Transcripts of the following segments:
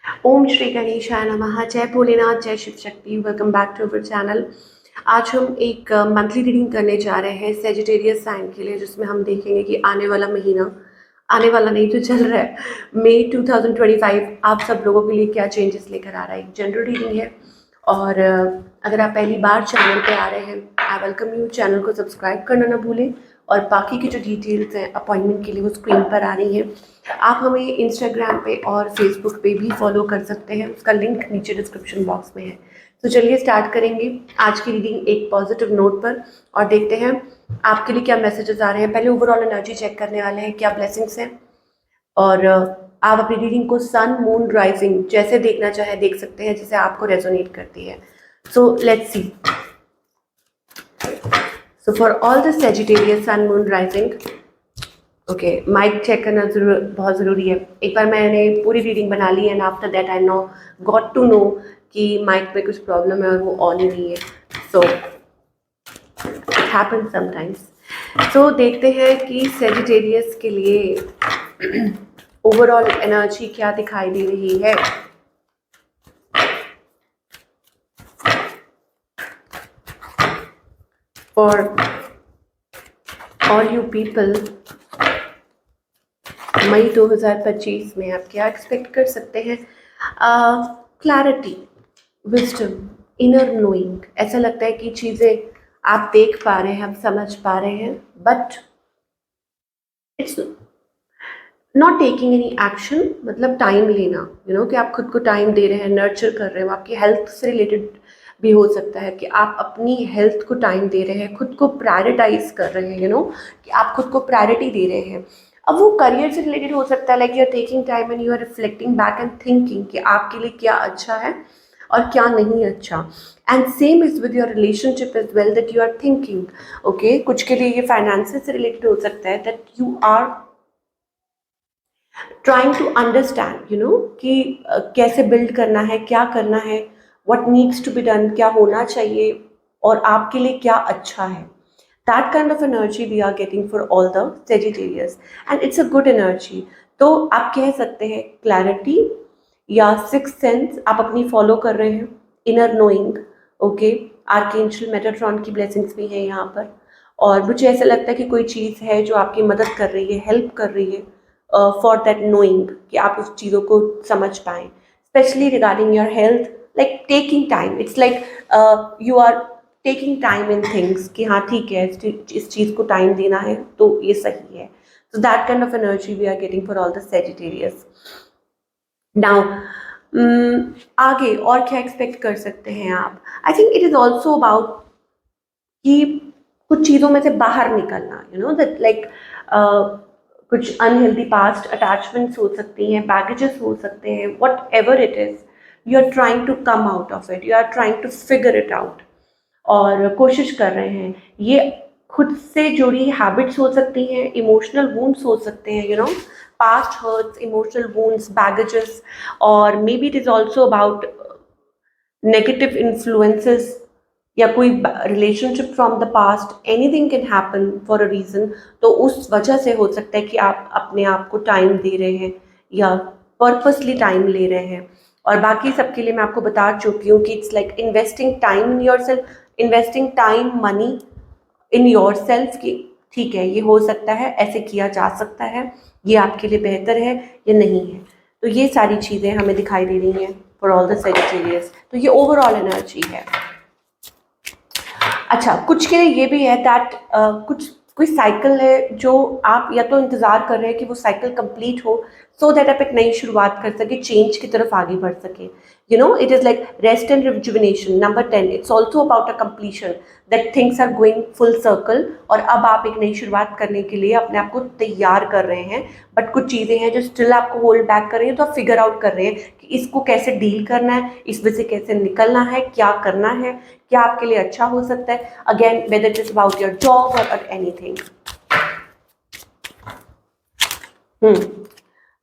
ओम श्री गणेशाय नमः। जय भोलेनाथ, जय Shiv Shakti. Welcome back to our channel. आज हम एक मंथली रीडिंग करने जा रहे हैं सेजिटेरियस साइन के लिए, जिसमें हम देखेंगे कि आने वाला महीना, आने वाला नहीं जो चल रहा है, मई 2025 आप सब लोगों के लिए क्या चेंजेस लेकर आ रहा है। एक जनरल रीडिंग है और अगर आप पहली बार चैनल पे आ रहे हैं, आई वेलकम यू। चैनल को सब्सक्राइब करना ना भूलें और बाकी की जो डिटेल्स हैं अपॉइंटमेंट के लिए वो स्क्रीन पर आ रही हैं। आप हमें इंस्टाग्राम पे और फेसबुक पे भी फॉलो कर सकते हैं, उसका लिंक नीचे डिस्क्रिप्शन बॉक्स में है। तो चलिए स्टार्ट करेंगे आज की रीडिंग एक पॉजिटिव नोट पर और देखते हैं आपके लिए क्या मैसेजेस आ रहे हैं। पहले ओवरऑल एनर्जी चेक करने वाले हैं, क्या ब्लेसिंग्स हैं। और आप अपनी रीडिंग को सन मून राइजिंग जैसे देखना चाहे देख सकते हैं, जैसे आपको रेजोनेट करती है। So let's see. So for all the Sagittarius sun moon rising, okay, mic check करना बहुत ज़रूरी है। एक बार मैंने पूरी रीडिंग बना ली and after that I no got to know कि माइक में कुछ प्रॉब्लम है और वो ऑन ही नहीं है। So it happen sometimes. So देखते हैं कि सेजिटेरियस के लिए ओवरऑल एनर्जी क्या दिखाई दे रही है। फॉर ऑल यू पीपल, मई 2025 में आप क्या एक्सपेक्ट कर सकते हैं। Clarity, wisdom, inner knowing. ऐसा लगता है कि चीज़ें आप देख पा रहे हैं, आप समझ पा रहे हैं, but it's not taking any action. मतलब टाइम लेना, कि आप खुद को टाइम दे रहे हैं, नर्चर कर रहे हो। आपकी हेल्थ से रिलेटेड भी हो सकता है कि आप अपनी हेल्थ को टाइम दे रहे हैं, खुद को प्रायोरिटाइज कर रहे हैं, कि आप खुद को प्रायोरिटी दे रहे हैं। अब वो करियर से रिलेटेड हो सकता है, like you are taking time and you are reflecting back and thinking कि आपके लिए क्या अच्छा है और क्या नहीं अच्छा। And same is with your relationship is well, that you are thinking. Okay, कुछ के लिए ये फाइनेंसेस से रिलेटेड हो सकता है, that you are trying to understand कि कैसे बिल्ड करना है, क्या करना है, what needs to be done, क्या होना चाहिए और आपके लिए क्या अच्छा है। That kind of energy we are getting for all the Sagittarius and it's a good energy. तो आप कह सकते हैं क्लैरिटी या सिक्स सेंस आप अपनी फॉलो कर रहे हैं, inner knowing. Okay, archangel Metatron की ब्लेसिंग्स भी हैं यहाँ पर। और मुझे ऐसा लगता है कि कोई चीज़ है जो आपकी मदद कर रही है, हेल्प कर रही है फॉर दैट नोइंग, कि आप उस चीज़ों को समझ पाएँ, specially regarding your health. Like taking time, it's like you are taking time in things कि हाँ ठीक है, इस चीज़ को टाइम देना है तो ये सही है। So that kind of energy we are getting for all the Sagittarius. Now आगे और क्या एक्सपेक्ट कर सकते हैं आप। I think it is also about कि कुछ चीज़ों में से बाहर निकलना, दैट लाइक कुछ अनहेल्दी पास्ट अटैचमेंट्स हो सकती हैं, बैगेजेस हो सकते हैं, whatever it is, you are trying to come out of it, you are trying to figure it out और कोशिश कर रहे हैं। ये खुद से जुड़ी हैबिट्स हो सकती हैं, इमोशनल वूंड्स हो सकते हैं, past hurts, emotional wounds, baggages. और maybe it is also about negative influences या कोई relationship from the past. Anything can happen for a reason. तो उस वजह से हो सकता है कि आप अपने आप को टाइम दे रहे हैं या पर्पसली टाइम ले रहे हैं। और बाकी सबके लिए मैं आपको बता चुकी हूँ कि it's like investing time in your self, investing time money in your self, की ठीक है ये हो सकता है, ऐसे किया जा सकता है, ये आपके लिए बेहतर है या नहीं है। तो ये सारी चीज़ें हमें दिखाई दे रही हैं फॉर ऑल द सेजिटेरियस। तो ये ओवरऑल एनर्जी है। अच्छा, कुछ के लिए ये भी है दैट कुछ कोई साइकिल है जो आप या तो इंतज़ार कर रहे हैं कि वो साइकिल कंप्लीट हो, सो दैट आप एक नई शुरुआत कर सके, चेंज की तरफ आगे बढ़ सके। It is like rest and rejuvenation. Number 10, it's also about a completion, that things are going full circle और अब आप एक नई शुरुआत करने के लिए अपने आप को तैयार कर रहे हैं। बट कुछ चीज़ें हैं जो स्टिल आपको होल्ड बैक कर रही हैं, तो आप फिगर आउट कर रहे हैं कि इसको कैसे डील करना है, इसमें से कैसे निकलना है, क्या करना है, क्या आपके लिए अच्छा हो सकता है। Again whether it is about your job और anything.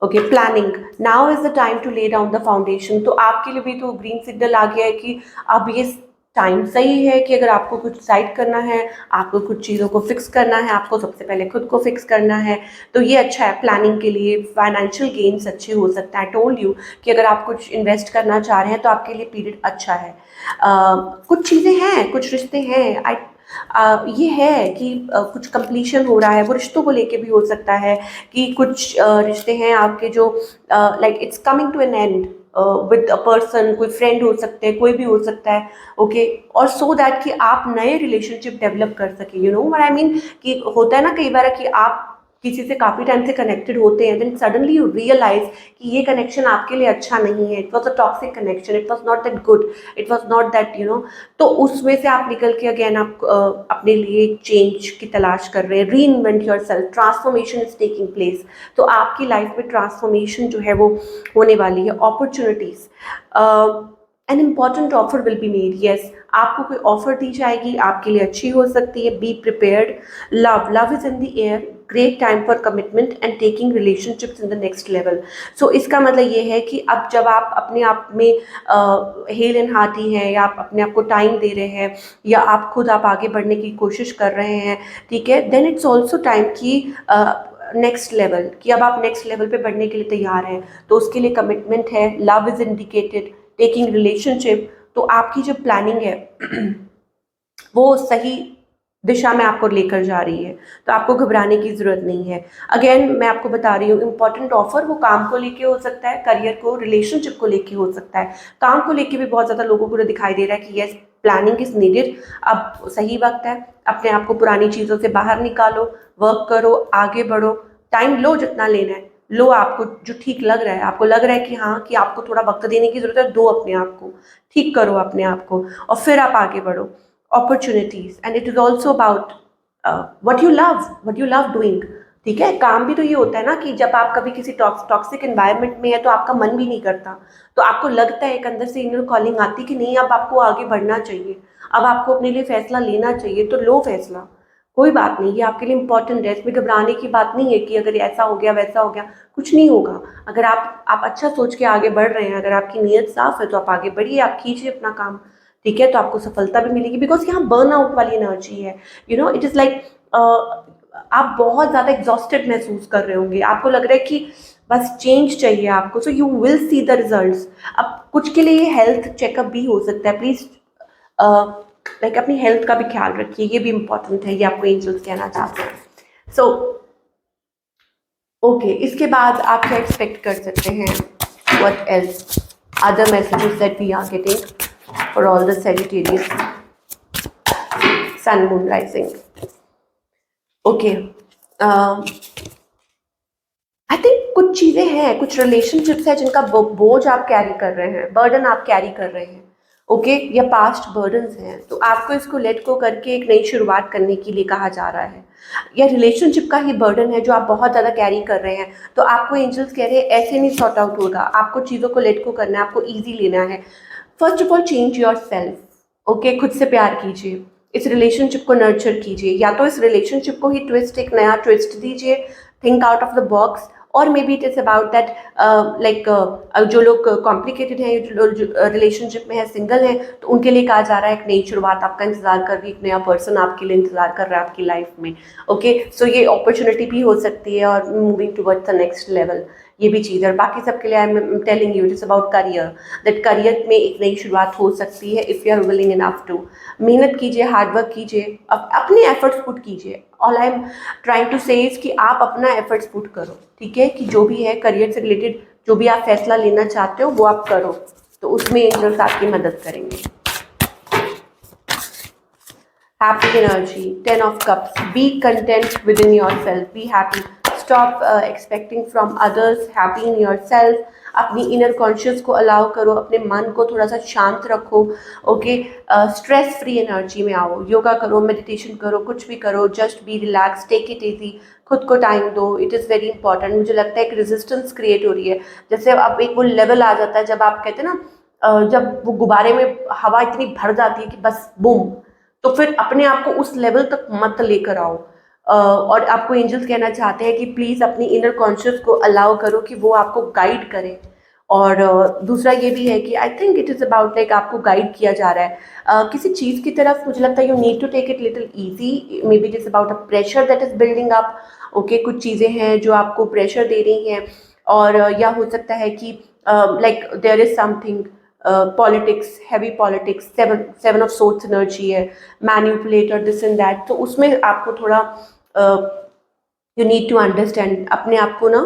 Okay, planning, now is the time to lay down the foundation. तो आपके लिए भी तो ग्रीन सिग्नल आ गया है कि अब ये टाइम सही है कि अगर आपको कुछ डिसाइड करना है, आपको कुछ चीज़ों को फिक्स करना है, आपको सबसे पहले खुद को फिक्स करना है, तो ये अच्छा है प्लानिंग के लिए। फाइनेंशियल गेन्स अच्छे हो सकते हैं। आई टोल्ड यू कि अगर आप कुछ इन्वेस्ट करना चाह रहे हैं तो आपके लिए पीरियड अच्छा है। कुछ चीज़ें हैं, कुछ रिश्ते हैं, ये है कि कुछ कंप्लीशन हो रहा है, वो रिश्तों को लेके भी हो सकता है कि कुछ रिश्ते हैं आपके जो like it's coming to an end with a person, कोई फ्रेंड हो सकते हैं, कोई भी हो सकता है, ओके। और सो दैट कि आप नए रिलेशनशिप डेवलप कर सकें, you know what I mean. कि होता है ना कई बार कि आप किसी से काफ़ी टाइम से कनेक्टेड होते हैं, देन सडनली यू रियलाइज कि ये कनेक्शन आपके लिए अच्छा नहीं है, it was a toxic connection, it was not that good, it was not that you know. तो उसमें से आप निकल के अगेन आप अपने लिए चेंज की तलाश कर रहे हैं, री invent your self, transformation is taking place. तो आपकी लाइफ में ट्रांसफॉर्मेशन जो है वो होने वाली है। Opportunities, an important offer will be made, yes, आपको कोई ऑफर दी जाएगी, आपके लिए अच्छी हो सकती है, be prepared. Love is in the air, great time for commitment and taking relationships in the next level. So इसका मतलब ये है कि अब जब आप अपने आप में हेल एंड हार्टी हैं, या आप अपने आप को टाइम दे रहे हैं, या आप आगे बढ़ने की कोशिश कर रहे हैं, ठीक है, देन इट्स ऑल्सो टाइम कि नेक्स्ट लेवल, कि अब आप नेक्स्ट लेवल पे बढ़ने के लिए तैयार हैं, तो उसके लिए कमिटमेंट है, love is indicated, taking relationship. तो आपकी जो प्लानिंग है वो सही दिशा में आपको लेकर जा रही है, तो आपको घबराने की ज़रूरत नहीं है। अगेन मैं आपको बता रही हूँ, इम्पॉर्टेंट ऑफर वो काम को लेके हो सकता है, करियर को, रिलेशनशिप को लेके हो सकता है। काम को लेके भी बहुत ज़्यादा लोगों को दिखाई दे रहा है कि यस, प्लानिंग इज नीडेड, अब सही वक्त है, अपने आप को पुरानी चीज़ों से बाहर निकालो, वर्क करो, आगे बढ़ो, टाइम लो जितना लेना है लो, आपको जो ठीक लग रहा है, आपको लग रहा है कि हाँ, कि आपको थोड़ा वक्त देने की ज़रूरत है, दो अपने आप को, ठीक करो अपने आप को, और फिर आप आगे बढ़ो। opportunities and it is also about what you love doing, ठीक है। काम भी तो ये होता है ना कि जब आप कभी किसी टॉक्सिक एनवायरनमेंट में है तो आपका मन भी नहीं करता, तो आपको लगता है एक अंदर से इनर कॉलिंग आती कि नहीं, अब आपको आगे बढ़ना चाहिए, अब आपको अपने लिए फैसला लेना चाहिए, तो लो फैसला, कोई बात नहीं, ये आपके लिए इंपॉर्टेंट है, इसमें घबराने की बात नहीं है कि अगर ऐसा हो गया वैसा हो गया, कुछ नहीं होगा। अगर आप अच्छा सोच के आगे बढ़ रहे हैं, अगर आपकी नीयत साफ है, तो आप आगे बढ़िए, आप कीजिए अपना काम, ठीक है, तो आपको सफलता भी मिलेगी। बिकॉज यहाँ बर्न आउट वाली एनर्जी है, you know, it is like आप बहुत ज़्यादा एग्जॉस्टेड महसूस कर रहे होंगे, आपको लग रहा है कि बस चेंज चाहिए आपको, so you will see the results. अब कुछ के लिए हेल्थ चेकअप भी हो सकता है, प्लीज़ लाइक अपनी हेल्थ का भी ख्याल रखिए, ये भी इंपॉर्टेंट है, ये आपको एंजल्स कहना चाहते हैं। सो ओके, इसके बाद आप क्या एक्सपेक्ट कर सकते हैं, what else, other messages that we are getting for all the Sagittarius sun moon rising. Okay, I think कुछ चीज़ें हैं, कुछ रिलेशनशिप्स हैं जिनका बोझ आप कैरी कर रहे हैं, बर्डन आप कैरी कर रहे हैं, ओके, या पास्ट बर्डन्स हैं, तो आपको इसको लेट को करके एक नई शुरुआत करने के लिए कहा जा रहा है। या रिलेशनशिप का ही बर्डन है जो आप बहुत ज़्यादा कैरी कर रहे हैं, तो आपको एंजल्स कह रहे हैं ऐसे नहीं सॉर्ट आउट होगा, आपको चीज़ों को लेट को करना है, आपको ईजी लेना है। First of all change your self, okay, खुद से प्यार कीजिए, इस रिलेशनशिप को नर्चर कीजिए, या तो इस रिलेशनशिप को ही ट्विस्ट, एक नया ट्विस्ट दीजिए, think out of the box, और maybe it is about that like जो लोग कॉम्प्लिकेटेड हैं, जो रिलेशनशिप में है, सिंगल हैं, तो उनके लिए कहा जा रहा है एक नई शुरुआत आपका इंतजार कर रही है, एक नया पर्सन आपके लिए इंतजार कर रहा है आपकी लाइफ में, ओके। सो ये अपॉर्चुनिटी भी हो सकती है, और moving towards the next level, ये भी चीज़ है। और बाकी सबके लिए I am telling you, it is about career, that career में एक नई शुरुआत हो सकती है, if you are willing enough to. मेहनत कीजिए, हार्डवर्क कीजिए, अपने एफर्ट्स पुट कीजिए। All I am trying to say is कि आप अपना एफर्ट्स पुट करो, ठीक है, कि जो भी है करियर से रिलेटेड, जो भी आप फैसला लेना चाहते हो वो आप करो, तो उसमें एंजल्स आपकी मदद करेंगे। Happy energy, 10 of cups, B content with in your self, be happy, stop expecting from others, happy in your self, अपनी इनर कॉन्शियस को अलाउ करो, अपने मन को थोड़ा सा शांत रखो, ओके। स्ट्रेस फ्री एनर्जी में आओ, योगा करो, मेडिटेशन करो, कुछ भी करो, just be relax, take it easy, खुद को टाइम दो, इट इज़ वेरी इंपॉर्टेंट। मुझे लगता है एक रेजिस्टेंस क्रिएट हो रही है, जैसे अब एक वो लेवल आ जाता है जब आप कहते हैं ना, जब वो गुब्बारे में हवा इतनी भर जाती है कि बस बूम, तो फिर अपने आप को उस लेवल तक मत लेकर आओ। और आपको एंजल्स कहना चाहते हैं कि प्लीज़ अपनी इनर कॉन्शियस को अलाउ करो कि वो आपको गाइड करे, और दूसरा ये भी है कि आई think it is about like आपको गाइड किया जा रहा है किसी चीज़ की तरफ। मुझे लगता है you need to take it little easy, maybe it is about a pressure that is building up. Okay, कुछ चीज़ें हैं जो आपको प्रेशर दे रही हैं, और या हो सकता है कि like there is something politics, heavy politics, seven of swords energy है, मैनिपुलेटर, दिस एंड दैट। तो उसमें आपको थोड़ा यू नीड टू अंडरस्टैंड, अपने आप को ना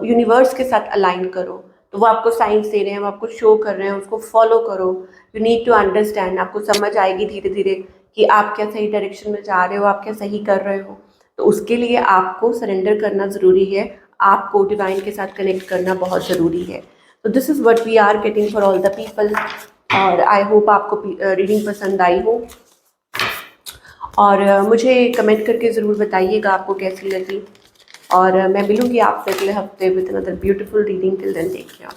यूनिवर्स के साथ अलाइन करो। तो वो आपको साइंस दे रहे हैं, वो आपको शो कर रहे हैं, उसको फॉलो करो। यू नीड टू अंडरस्टैंड, आपको समझ आएगी धीरे धीरे कि आप क्या सही डायरेक्शन में जा रहे हो, आप क्या सही कर रहे हो। तो उसके लिए आपको सरेंडर करना ज़रूरी है, आपको डिवाइन के साथ कनेक्ट करना बहुत ज़रूरी है। तो this is what we are getting for all the people. और आई होप आपको रीडिंग पसंद आई हो, और मुझे कमेंट करके ज़रूर बताइएगा आपको कैसी लगी। और मैं मिलूँगी आपसे अगले हफ्ते with another beautiful reading. Till then take care.